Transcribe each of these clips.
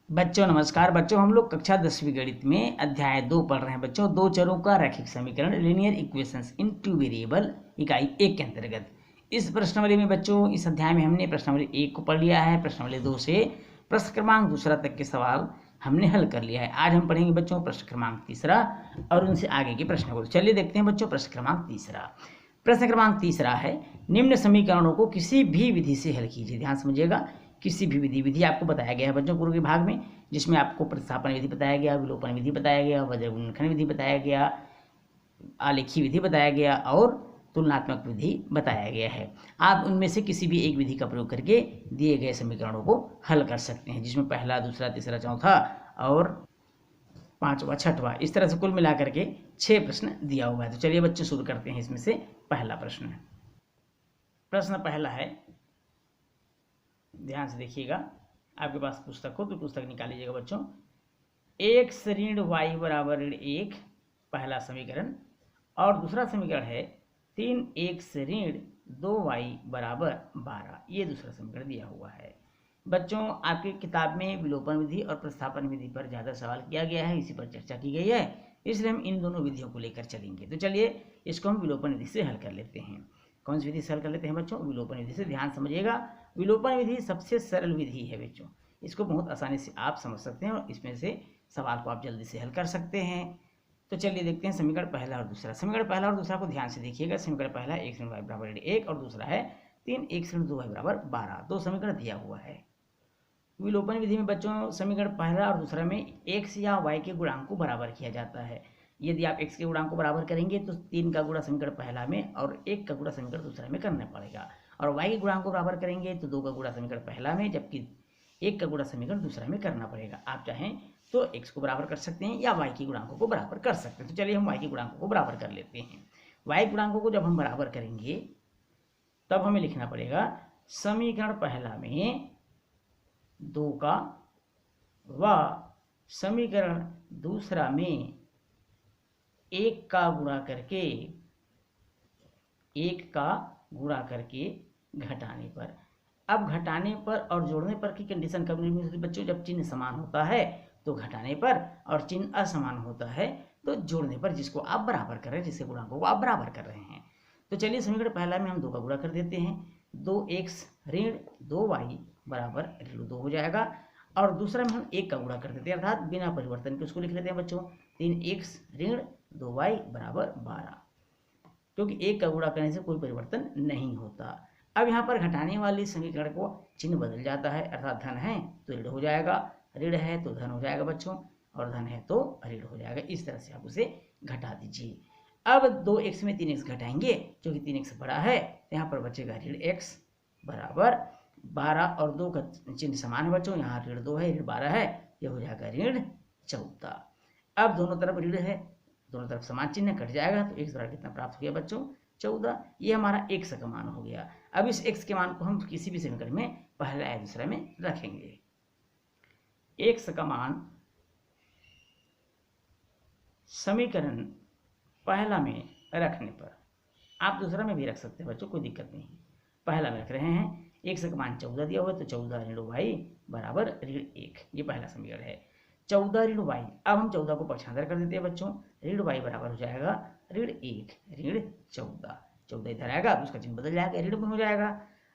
बच्चों नमस्कार। बच्चों हम लोग कक्षा 10वीं गणित में अध्याय 2 पढ़ रहे हैं। बच्चों दो चरों का रैखिक समीकरण लीनियर इक्वेशंस इन टू वेरिएबल इकाई 1 के अंतर्गत इस प्रश्नावली में बच्चों इस अध्याय में हमने प्रश्नावली 1 को पढ़ लिया है। प्रश्नावली 2 से प्रश्न क्रमांक 2 तक के सवाल हमने हल कर लिया है। आज हम पढ़ेंगे बच्चों प्रश्न क्रमांक 3 और उनसे आगे के प्रश्नों को। चलिए देखते हैं बच्चों प्रश्न क्रमांक 3। प्रश्न क्रमांक 3 है, निम्न समीकरणों को किसी भी विधि से हल कीजिए। ध्यान समझिएगा, किसी भी विधि आपको बताया गया है बच्चों पूर्व के भाग में, जिसमें आपको प्रतिस्थापन विधि बताया गया, विलोपन विधि बताया गया, वज्रगुणनखंड विधि बताया गया, आलेखी विधि बताया गया और तुलनात्मक विधि बताया गया है। आप उनमें से किसी भी एक विधि का प्रयोग करके दिए गए समीकरणों को हल कर सकते हैं, जिसमें पहला, दूसरा, तीसरा, चौथा और पांचवा, छठवां, इस तरह से कुल मिलाकर के 6 प्रश्न दिया हुआ है। तो चलिए बच्चों शुरू करते हैं। इसमें से पहला प्रश्न पहला है, ध्यान से देखिएगा, आपके पास पुस्तक हो तो पुस्तक निकाल लीजिएगा बच्चों। x ऋण y बराबर ऋण 1 पहला समीकरण, और दूसरा समीकरण है 3x ऋण 2y बराबर 12, ये दूसरा समीकरण दिया हुआ है। बच्चों आपकी किताब में विलोपन विधि और प्रतिस्थापन विधि पर ज़्यादा सवाल किया गया है, इसी पर चर्चा की गई है, इसलिए हम इन दोनों विधियों को लेकर चलेंगे। तो चलिए इसको हम विलोपन विधि से हल कर लेते हैं। कौन सी विधि से हल कर लेते हैं बच्चों? विलोपन विधि से। ध्यान समझिएगा, विलोपन विधि सबसे सरल विधि है बच्चों, इसको बहुत आसानी से आप समझ सकते हैं और इसमें से सवाल को आप जल्दी से हल कर सकते हैं। तो चलिए देखते हैं समीकरण पहला और दूसरा। समीकरण पहला और दूसरा को ध्यान से देखिएगा। समीकरण पहला x ऋण y बराबर ऋण 1 और दूसरा है 3x ऋण 2y बराबर 12, दो समीकरण दिया हुआ है। विलोपन विधि में बच्चों समीकरण पहला और दूसरा में x या y के गुणांक को बराबर किया जाता है। यदि आप x के गुणांक को बराबर करेंगे तो 3 का गुणा समीकरण पहला में और 1 का गुणा समीकरण दूसरा में करना पड़ेगा, और y के गुणांक को बराबर करेंगे तो 2 का गुणा समीकरण पहला में, जबकि 1 का गुणा समीकरण दूसरा में करना पड़ेगा। आप चाहें तो x को बराबर कर सकते हैं या y के गुणांकों को बराबर कर सकते हैं। तो चलिए हम y के गुणांकों को बराबर कर लेते हैं। y गुणांकों को जब हम बराबर करेंगे तब हमें लिखना पड़ेगा समीकरण पहला में 2 का व समीकरण दूसरा में 1 का गुणा करके, 1 का गुणा करके घटाने पर। अब घटाने पर और जोड़ने पर की कंडीशन कब निर्मित होती है बच्चों? जब चिन्ह समान होता है तो घटाने पर, और चिन्ह असमान होता है तो जोड़ने पर, जिसको आप बराबर कर रहे हैं, जिसके गुणांकों को आप बराबर कर रहे हैं। तो चलिए समीकरण पहला में हम 2 का गुणा कर देते हैं। 2x ऋण 2y बराबर ऋण 2 हो जाएगा, और दूसरा में हम 1 का गुणा कर देते हैं, अर्थात बिना परिवर्तन के उसको लिख लेते हैं बच्चों। 3x ऋण 2y बराबर 12, क्योंकि 1 का गुणा करने से कोई परिवर्तन नहीं होता। अब यहाँ पर घटाने वाले समीकरण को चिन्ह बदल जाता है, अर्थात धन है तो ऋण हो जाएगा, ऋण है तो धन हो जाएगा बच्चों, और धन है तो ऋण हो जाएगा। इस तरह से आप उसे घटा दीजिए। अब 2x में 3x घटाएंगे, क्योंकि 3x बड़ा है, तो यहाँ पर बचेगा ऋण x बराबर 12, और 2 का चिन्ह समान है बच्चों, यहाँ ऋण 2 है, ऋण 12 है, यह हो जाएगा ऋण 14। अब दोनों तरफ ऋण है, दोनों तरफ समान चिन्ह कट जाएगा, तो x बराबर कितना प्राप्त हो गया बच्चों? 14। ये हमारा x का मान हो गया। अब इस x के मान को हम किसी भी समीकरण में पहला या दूसरा में रखेंगे। x का मान समीकरण पहला में रखने पर, आप दूसरा में भी रख सकते हैं बच्चों, कोई दिक्कत नहीं। पहला में रख रहे हैं, x का मान 14 दिया हुआ है, तो 14 ऋण y बराबर ऋण 1, ये पहला समीकरण है। 14 ऋण y, अब हम 14 को पक्षांतर कर देते हैं बच्चों। ऋण y बराबर हो जाएगा ऋण 1 ऋण 14, 14 इधर आएगा, अब उसका चिन्ह बदल जाएगा, ऋण हो जाएगा।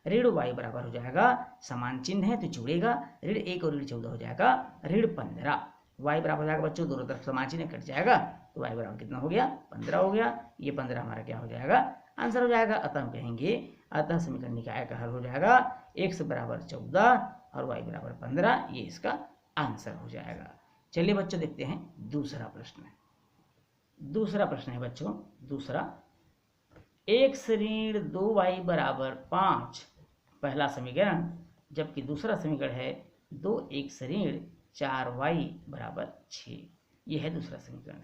ऋण y बराबर हो जाएगा, समान चिन्ह है तो जुड़ेगा, ऋण 1 और ऋण 14 हो जाएगा ऋण 15। y बराबर हो जाएगा बच्चों, दोनों तरफ समान चिन्ह कट जाएगा, तो y बराबर कितना हो गया? 15 हो गया। ये 15 हमारा क्या हो जाएगा? आंसर हो जाएगा। अतः हम कहेंगे, अतः समीकरण निकाय का हल हो जाएगा x बराबर 14 और y बराबर 15, ये इसका आंसर हो जाएगा। चलिए बच्चों देखते हैं दूसरा प्रश्न। दूसरा प्रश्न है बच्चों, दूसरा x ऋण 2y बराबर 5 पहला समीकरण, जबकि दूसरा समीकरण है 2x ऋण 4y बराबर 6, यह है दूसरा समीकरण।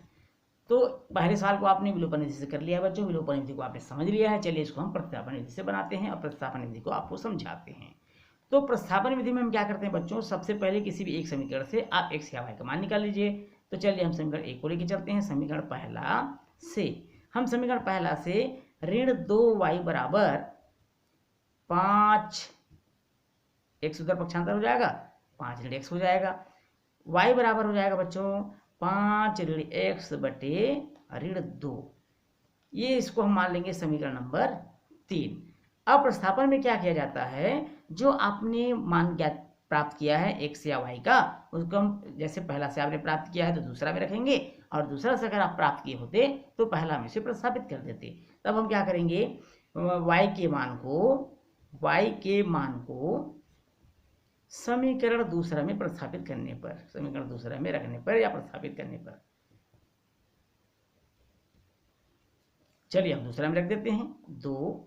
तो पहले सवाल को आपने विलोपन विधि से कर लिया बच्चों, विलोपन विधि को आपने समझ लिया है। चलिए इसको हम प्रतिस्थापन विधि से बनाते हैं और प्रतिस्थापन विधि को आपको समझाते हैं। तो प्रतिस्थापन विधि में हम क्या करते हैं बच्चों? सबसे पहले किसी भी एक समीकरण से आप x या y का मान निकाल लीजिए। तो चलिए हम समीकरण 1 को लेकर चलते हैं। समीकरण पहला से हम समीकरण पहला से ऋण 2y बराबर 5, x उधर पक्षांतर हो जाएगा, 5 ऋण x हो जाएगा। y बराबर हो जाएगा बच्चों 5 ऋण x बटे ऋण 2। ये इसको हम मान लेंगे समीकरण नंबर 3। अब प्रतिस्थापन में क्या किया जाता है, जो आपने मान ज्ञात प्राप्त किया है x या y का, उसको हम जैसे पहला से आपने प्राप्त किया है तो दूसरा में रखेंगे, और दूसरा से अगर आप प्राप्त किए होते तो पहला में से प्रतिस्थापित कर देते। तब हम क्या करेंगे, y के मान को समीकरण दूसरा में प्रतिस्थापित करने पर, समीकरण दूसरा में रखने पर या प्रतिस्थापित करने पर, चलिए हम दूसरा में रख देते हैं। 2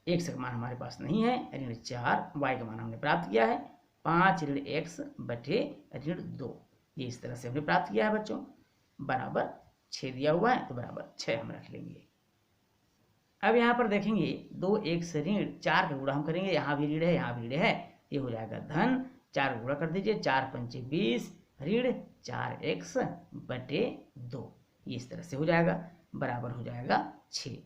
x का मान हमारे पास नहीं है, ऋण 4, y का मान हमने प्राप्त किया है 5 ऋण x बटे ऋण 2। ये इस तरह से हमने प्राप्त किया है बच्चों, बराबर 6 दिया हुआ है तो बराबर 6 हम रख लेंगे। अब यहाँ पर देखेंगे 2x ऋण 4 का गुणा हम करेंगे, यहाँ भी ऋण है यहाँ भी ऋण है, ये हो जाएगा धन, 4 का गुणा कर दीजिए, 4 पंचे 20 ऋण 4x बटे 2। ये इस तरह से हो जाएगा, बराबर हो जाएगा 6।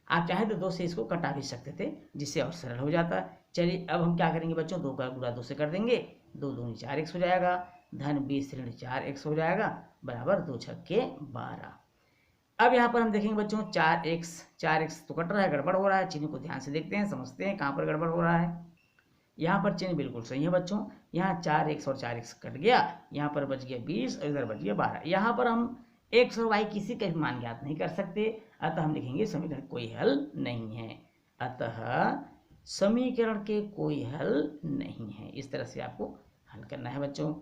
आप चाहे तो 2 से इसको कटा भी सकते थे, जिससे और सरल हो जाता। चलिए अब हम क्या करेंगे बच्चों, 2 का गुणा 2 से कर देंगे, 2 दूनी 4x हो जाएगा, धन 20 ऋण 4x हो जाएगा, बराबर 2 छक्के 12। अब यहाँ पर हम देखेंगे बच्चों 4x तो कट रहा है, गड़बड़ हो रहा है, चिन्ह को ध्यान से देखते हैं, समझते हैं कहाँ पर गड़बड़ हो रहा है। यहाँ पर चिन्ह बिल्कुल सही है बच्चों, यहाँ 4x और 4x कट गया, यहाँ पर बच गया 20 और इधर बच गया 12। यहाँ पर हम x और y किसी का भी मान ज्ञात नहीं कर सकते, अतः हम लिखेंगे समीकरण कोई हल नहीं है, अतः समीकरण के कोई हल नहीं है। इस तरह से आपको हल करना है बच्चों,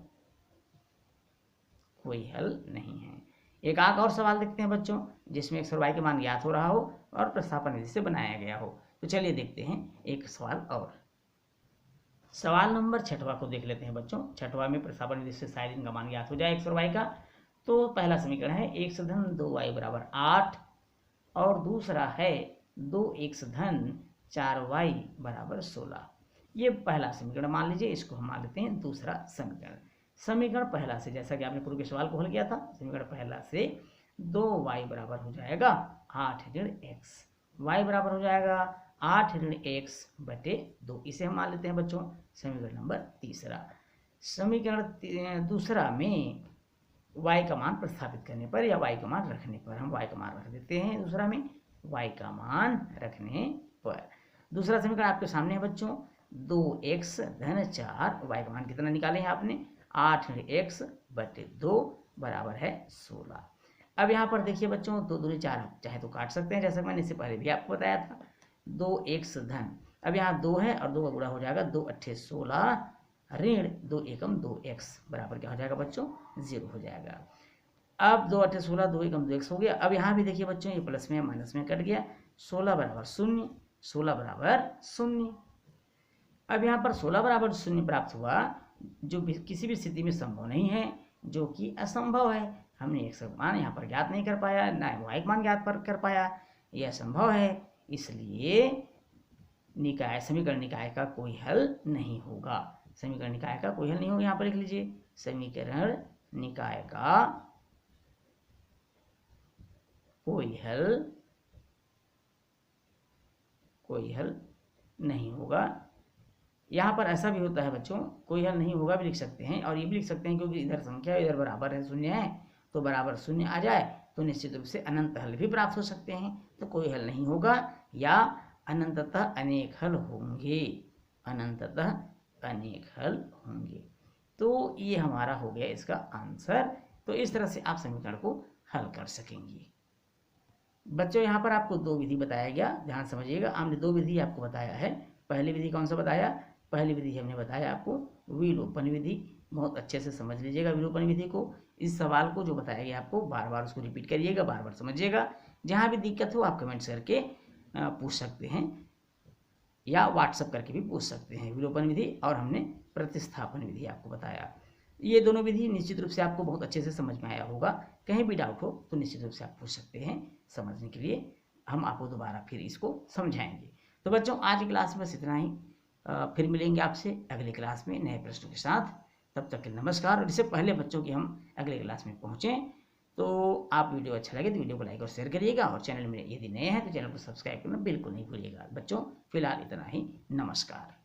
कोई हल नहीं है। एक आंख और सवाल देखते हैं बच्चों, जिसमें x और y के मान ज्ञात हो रहा हो और प्रतिस्थापन विधि से बनाया गया हो। तो चलिए देखते हैं एक सवाल और। सवाल नंबर 6वां को देख लेते हैं बच्चों। 6वां में प्रतिस्थापन विधि से शायद इनका मान ज्ञात हो जाए x और y का। तो पहला समीकरण है x धन 2y बराबर 8 और दूसरा है 2x धन 4y बराबर 16। ये पहला समीकरण मान लीजिए, इसको हम मान लेते हैं दूसरा समीकरण। समीकरण पहला से, जैसा कि आपने पूर्व के सवाल को हल किया था, समीकरण पहला से 2y बराबर हो जाएगा 8 ऋण x, y बराबर हो जाएगा 8 ऋण x बटे 2। इसे हम मान लेते हैं बच्चों समीकरण नंबर तीसरा। समीकरण दूसरा में y का मान प्रतिस्थापित करने पर या y का मान रखने पर, हम y का मान रख देते हैं दूसरा में, y का मान रखने पर। दूसरा समीकरण आपके सामने है बच्चों, 2x धन 4, y का मान कितना निकाले हैं आपने, 8 ऋण x बटे 2 बराबर है 16। अब यहाँ पर देखिए बच्चों, 2 दूनी 4 आप चाहे तो काट सकते हैं, जैसा मैंने इससे पहले भी आपको बताया था। 2x धन, अब यहाँ 2 है और 2 का गुणा हो जाएगा, 2 अट्ठे 16 ऋण 2 एकम 2x बराबर क्या हो जाएगा बच्चों, 0 हो जाएगा। अब 2 अट्ठे 16, 2 एकम 2x हो गया। अब यहाँ भी देखिए बच्चों, ये प्लस में माइनस में कट गया, 16 बराबर 0, 16 बराबर 0। अब यहाँ पर 16 बराबर 0 प्राप्त हुआ, जो किसी भी स्थिति में संभव नहीं है, जो कि असंभव है। हमने x का मान यहाँ पर ज्ञात नहीं कर पाया, ना y का मान ज्ञात कर पाया, यह असंभव है। इसलिए निकाय, समीकरण निकाय का कोई हल नहीं होगा। समीकरण निकाय का कोई हल नहीं होगा, यहाँ पर लिख लीजिए, समीकरण निकाय का कोई हल नहीं होगा। यहाँ पर ऐसा भी होता है बच्चों, कोई हल नहीं होगा भी लिख सकते हैं, और ये भी लिख सकते हैं क्योंकि इधर संख्या इधर बराबर है, 0 है, तो बराबर 0 आ जाए तो निश्चित रूप से अनंत हल भी प्राप्त हो सकते हैं। तो कोई हल नहीं होगा या अनंततः अनेक हल होंगे, अनंततः अनेक हल होंगे। तो ये हमारा हो गया इसका आंसर। तो इस तरह से आप समीकरण को हल कर सकेंगे। बच्चों यहाँ पर आपको 2 विधि बताया गया, ध्यान समझिएगा। हमने 2 विधि आपको बताया है। पहली विधि कौन सा बताया, पहली विधि हमने बताया आपको विलोपन विधि। बहुत अच्छे से समझ लीजिएगा विलोपन विधि को। इस सवाल को जो बताया गया आपको बार बार उसको रिपीट करिएगा, बार बार समझिएगा। जहाँ भी दिक्कत हो आप कमेंट्स करके पूछ सकते हैं या व्हाट्सअप करके भी पूछ सकते हैं। विलोपन विधि और हमने प्रतिस्थापन विधि आपको बताया। ये दोनों विधि निश्चित रूप से आपको बहुत अच्छे से समझ में आया होगा। कहीं भी डाउट हो तो निश्चित रूप से आप पूछ सकते हैं। समझने के लिए हम आपको दोबारा फिर इसको समझाएंगे। तो बच्चों आज की क्लास में बस इतना ही। फिर मिलेंगे आपसे अगली क्लास में नए प्रश्नों के साथ। तब तक के नमस्कार। और इससे पहले बच्चों की हम अगले क्लास में पहुँचें तो आप वीडियो अच्छा लगे तो वीडियो को लाइक और शेयर करिएगा, और चैनल में यदि नए हैं तो चैनल को सब्सक्राइब करना बिल्कुल नहीं भूलिएगा। बच्चों फिलहाल इतना ही, नमस्कार।